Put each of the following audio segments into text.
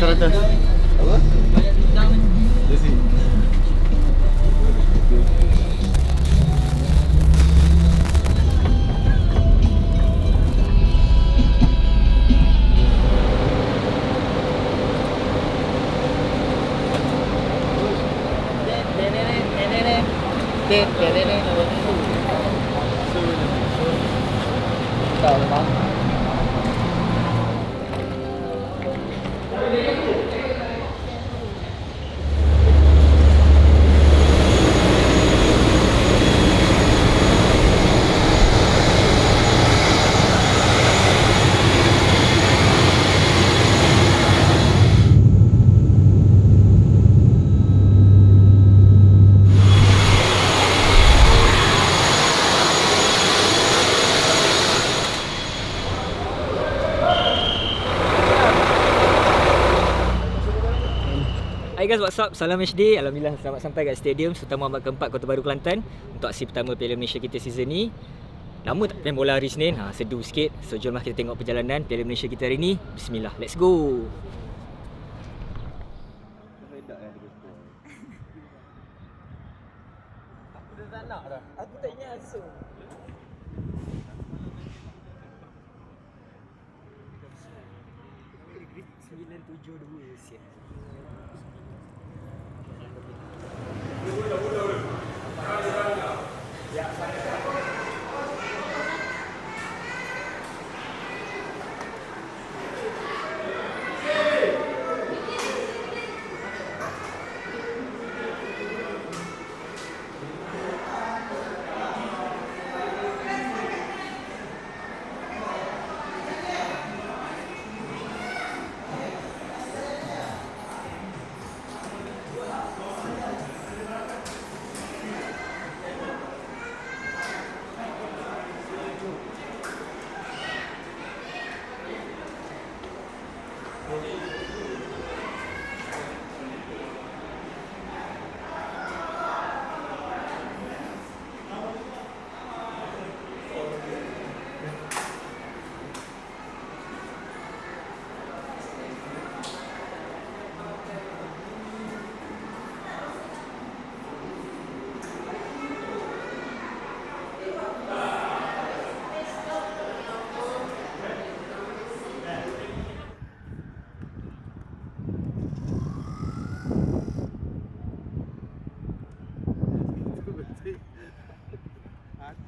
100. Apa? Banyak bintang ni. Jesse. Tahu memang. Hai guys, what's up? Salam HD. Alhamdulillah selamat sampai kat stadium Sultan Muhammad keempat Kota Baru Kelantan untuk aksi pertama Piala Malaysia kita season ni. Lama tak main bola hari Senin, sedu sikit. So jom lah kita tengok perjalanan Piala Malaysia kita hari ni. Bismillah, let's go. Aku dah tak nak dah. Aku tak ingat asal. Grid 972 siap.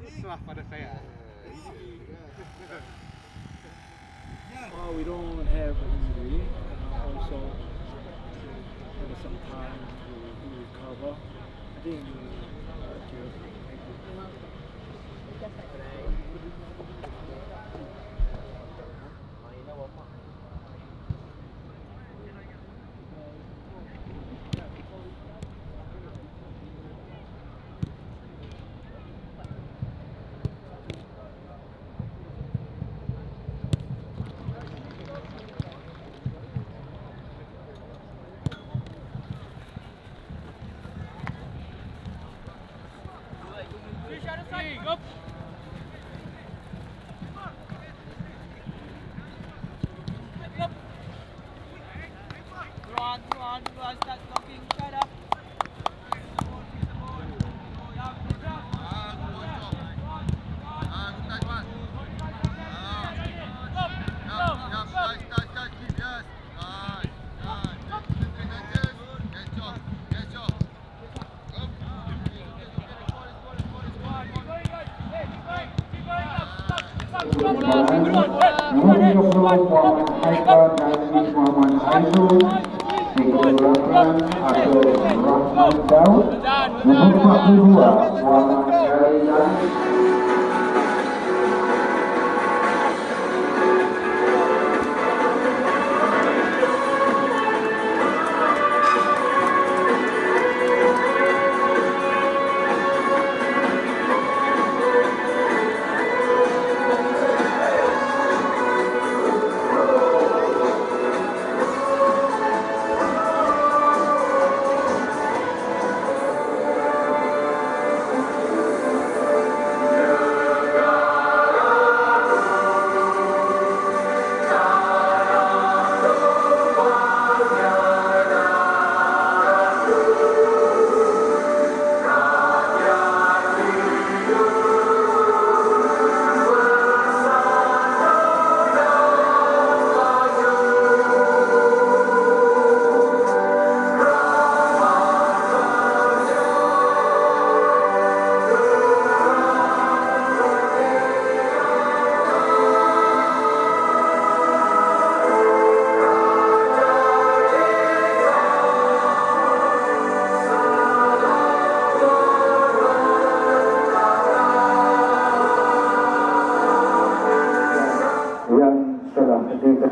Itulah pada saya. Well, we don't have an injury. Also, have some time to recover. I think okay. Start talking, shut up. Digelarkan atau Rahman Daud nomor 42 Muhammad Syariah.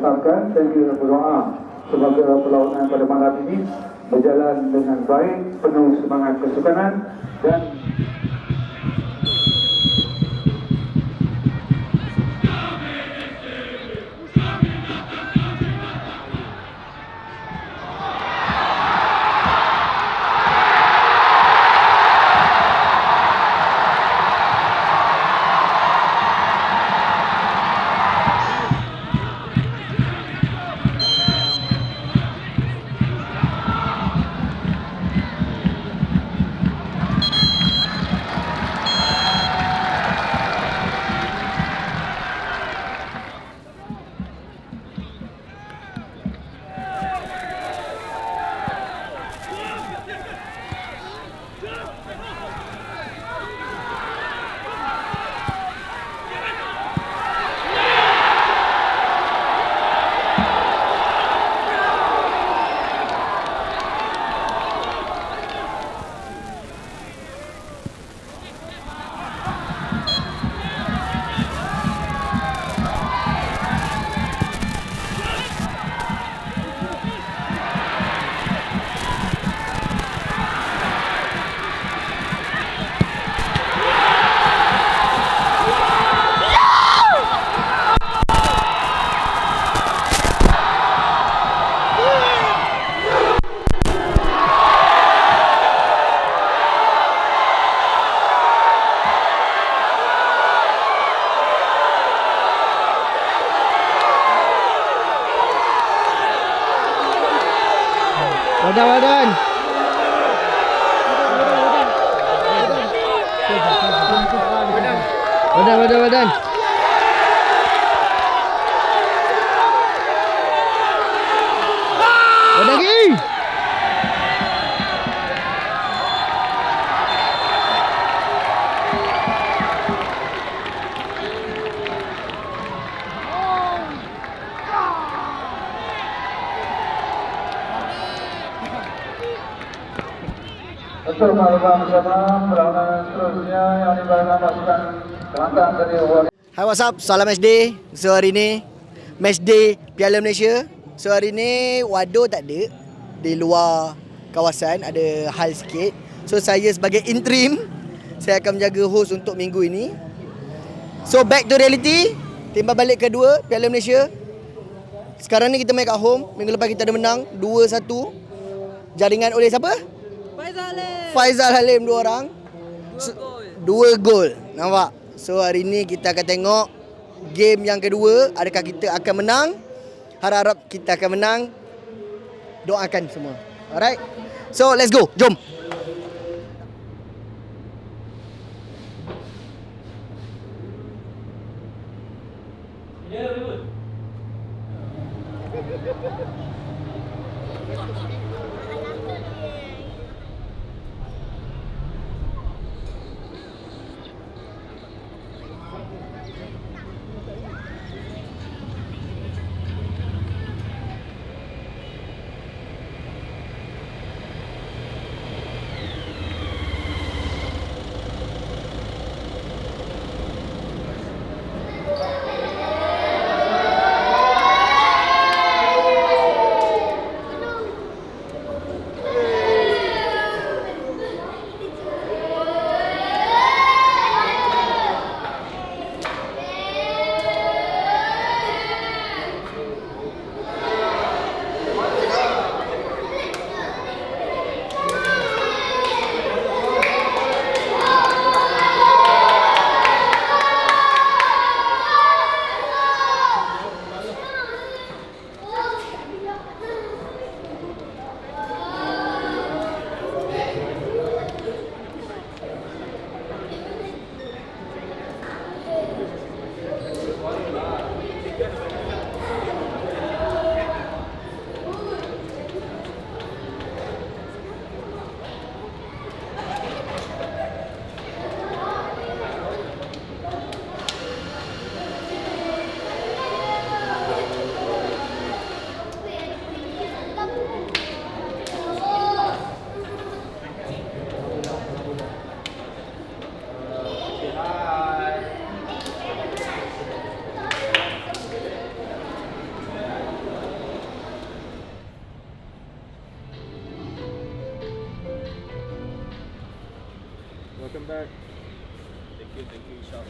menghantarkan dan juga berdoa semoga perlawanan pada malam ini berjalan dengan baik, penuh semangat kesukanan dan Wadan. Wadan. Wadan lagi. untuk melakukan bersama perlawanan seterusnya yang diberikan pasukan Kelantan dari Awal. Hai, what's up? Salam match day. So hari ni match day Piala Malaysia. So hari ni Wado tak ada, di luar kawasan, ada hal sikit. So saya sebagai interim, saya akan menjaga host untuk minggu ini. So back to reality. Timbal balik kedua Piala Malaysia. Sekarang ni kita main kat home. Minggu lepas kita ada menang 2-1. Jaringan oleh siapa? Faizal Halim 2 orang. 2 gol. Nampak? So hari ni kita akan tengok game yang kedua, adakah kita akan menang? Harap-harap kita akan menang. Doakan semua. Alright. So let's go. Jom.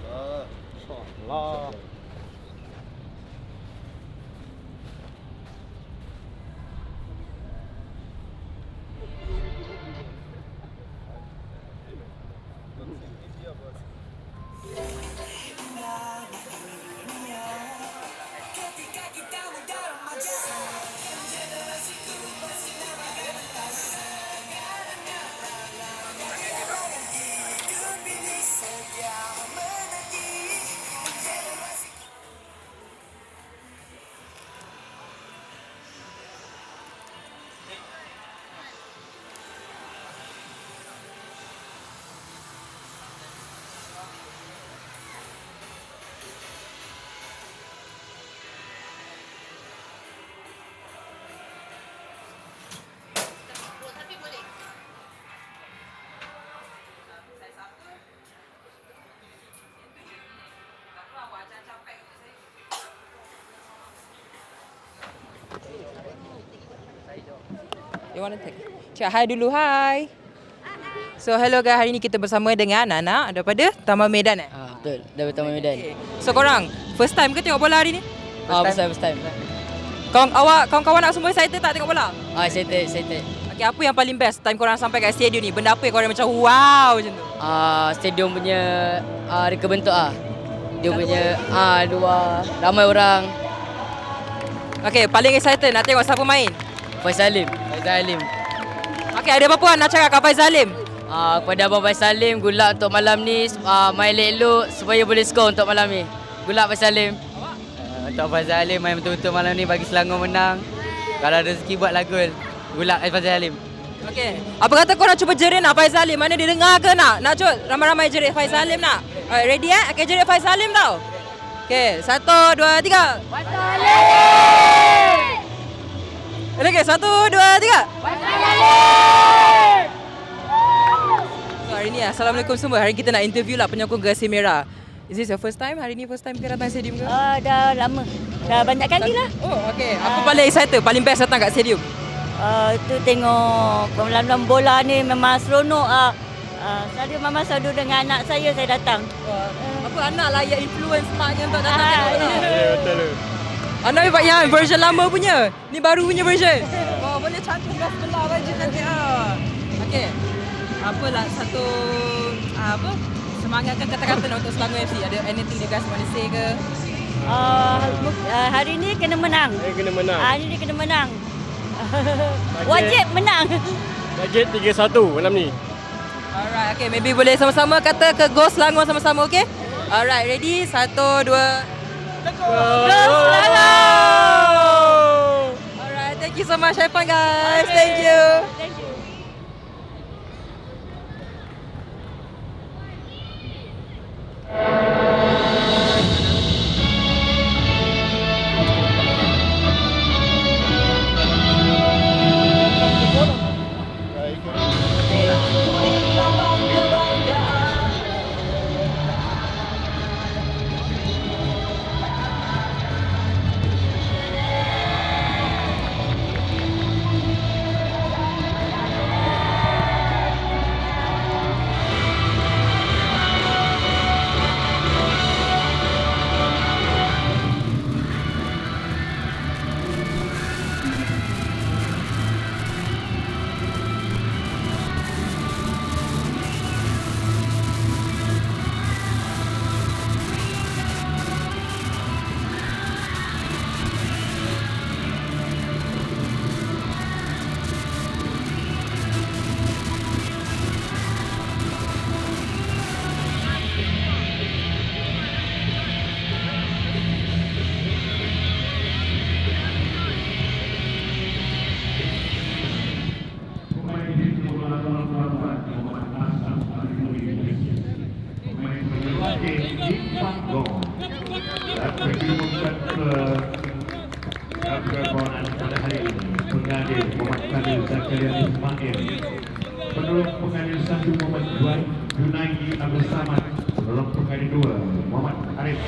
Allah. You want to take? Cik hi dulu, hi. So hello guys, hari ni kita bersama dengan anak-anak daripada Taman Medan Betul, daripada Taman Medan. Okay. So korang, first time ke tengok bola hari ni? First time. Kawan-kawan nak semua excited tak tengok bola? Excited. Okay, apa yang paling best time korang sampai kat stadium ni? Benda apa yang korang macam wow macam tu? Stadium punya reka bentuk Dia punya luar ramai orang. Okay, paling excited nak tengok siapa main? Faizal Alim. Okay, ada apa-apa nak cakap kat Faizal Alim? Kepada Abang Faizal Alim, good luck untuk malam ni. Main elok supaya boleh skor untuk malam ni. Good luck Faizal Alim. Untuk Faizal Alim main betul-betul malam ni bagi Selangor menang. Kalau ada rezeki buat lagu. Good luck Faizal Alim. Okay, apa kata korang cuba jerit nak Faizal Alim? Mana dia dengar ke nak? Nak cut ramai-ramai jerit Faizal Alim nak? Alright, ready Okay, jerit Faizal Alim tau. Okay, 1, 2, 3. Faizal Alim! Okay, 1, 2, 3. Faizal Alim! So hari ni Assalamualaikum semua. Hari kita nak interview lah penyokong Gerasi Merah. Is this your first time? Hari ni first time ke datang stadium ke? Dah lama. Dah banyak kali lah. Oh, okay. Apa paling excited? Paling best datang kat stadium? Tu tengok pemelaman bola ni memang seronok. Saya memang selalu dengan anak saya datang. Apa anak lah yang influence maknya untuk datang tengok bola? Ya, betul. Anak nampak yang version lama punya. Ni baru punya version. Oh, boleh cantik sebelah baju cantik. Okay. Apalah satu semangatkan kata-kata untuk Selangor FC. Ada anything you guys want to say ke? Hari ni kena menang. Hari ni kena menang. Wajib menang. Target 3-1 malam ni. Alright, okay. Maybe boleh sama-sama kata ke Go Selangor sama-sama, okay? Alright, ready? 1, 2. Go Selangor! Alright, thank you so much. Have fun, guys. Thank you. Thank you. Pengadil Muhammad Khalil Zakaria Ismail, penolong pengadil 1 Muhammad Junaidi Abdul Samad, penolong pengadil 2 Muhammad Arif.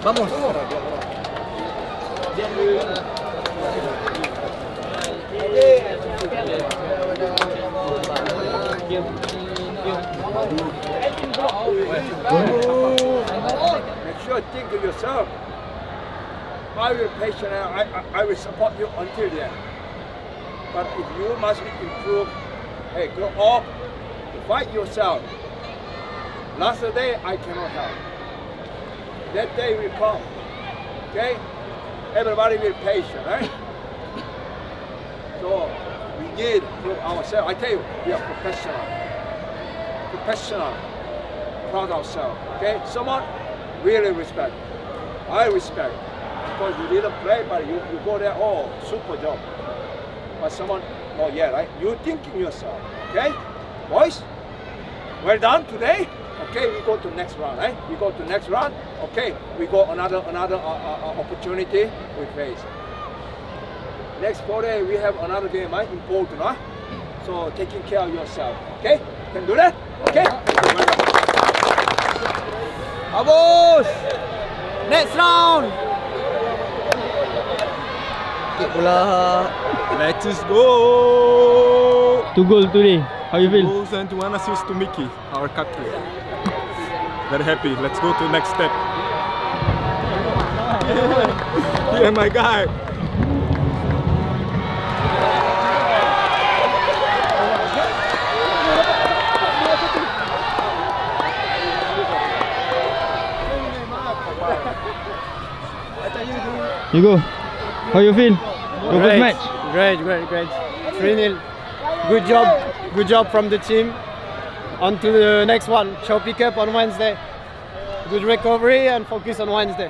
Vamos. Make sure you think of yourself. I will patient and I will support you until the end. But if you must improve, hey, grow up, fight yourself. Last day I cannot help. That day will come. Okay? Everybody will be patient, right? So we did prove ourselves. I tell you, we are professional. Professional. Proud of ourselves. Okay? Someone really respect. I respect. Because you didn't play, but you go there, oh, super job. But someone, not yet, right? You thinking yourself. Okay? Boys, well done today. Okay, we go to next round, right? We go to next round. Okay, we got another opportunity we face. Next 4 days we have another game, right? Important, huh? So taking care of yourself. Okay, can do that? Okay. Abos! Next round! Okay, bola. Let us go! 2 goal today. How you feel? Goals and 1 assist to Mickey, our captain. Very happy. Let's go to the next step. Yeah, my guy. Hugo, how you feel? Your first match? Great. 3-0. Good job from the team. On to the next one. Show pick up on Wednesday. Good recovery and focus on Wednesday.